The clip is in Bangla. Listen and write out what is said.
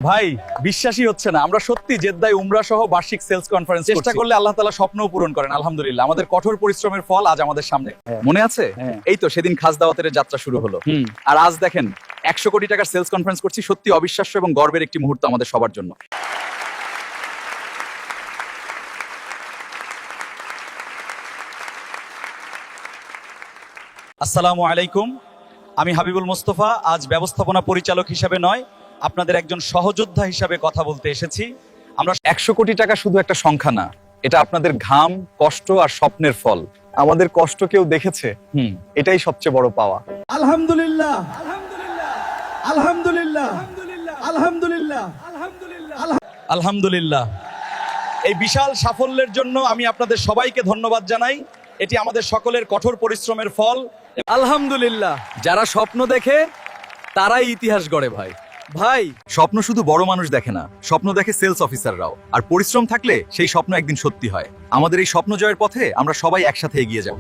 ভাই বিশ্বাসই হচ্ছে না, আমরা সত্যি জেদ্দায় উমরা সহ বার্ষিক সেলস কনফারেন্স চেষ্টা করলে আল্লাহ তাআলা স্বপ্নও পূরণ করেন। আলহামদুলিল্লাহ, আমাদের কঠোর পরিশ্রমের ফল আজ আমাদের সামনে। মনে আছে এই তো সেদিন খাস দাওয়াতের যাত্রা শুরু হলো, আর আজ দেখেন 100 কোটি টাকার সেলস কনফারেন্স করছি। সত্যি অবিশ্বাস্য এবং গর্বের একটি মুহূর্ত আমাদের সবার জন্য। আসসালামু আলাইকুম, আমি হাবিবুল মোস্তফা। আজ ব্যবস্থাপনা পরিচালক হিসাবে নয়, আপনাদের একজন সহযোদ্ধা হিসাবে কথা বলতে এসেছি। আমরা 100 কোটি টাকা শুধু একটা সংখ্যা না, এটা আপনাদের ঘাম, কষ্ট আর স্বপ্নের ফল। আমাদের কষ্ট কেউ দেখেছে, এটাই সবচেয়ে বড় পাওয়া। আলহামদুলিল্লাহ, আলহামদুলিল্লাহ, আলহামদুলিল্লাহ, আলহামদুলিল্লাহ। এই বিশাল সাফল্যের জন্য আমি আপনাদের সবাইকে ধন্যবাদ জানাই। এটি আমাদের সকলের কঠোর পরিশ্রমের ফল। আলহামদুলিল্লাহ, যারা স্বপ্ন দেখে তারাই ইতিহাস গড়ে। ভাই স্বপ্ন শুধু বড় মানুষ দেখে না, স্বপ্ন দেখে সেলস অফিসাররাও। আর পরিশ্রম থাকলে সেই স্বপ্ন একদিন সত্যি হয়। আমাদের এই স্বপ্ন জয়ের পথে আমরা সবাই একসাথে এগিয়ে যাব।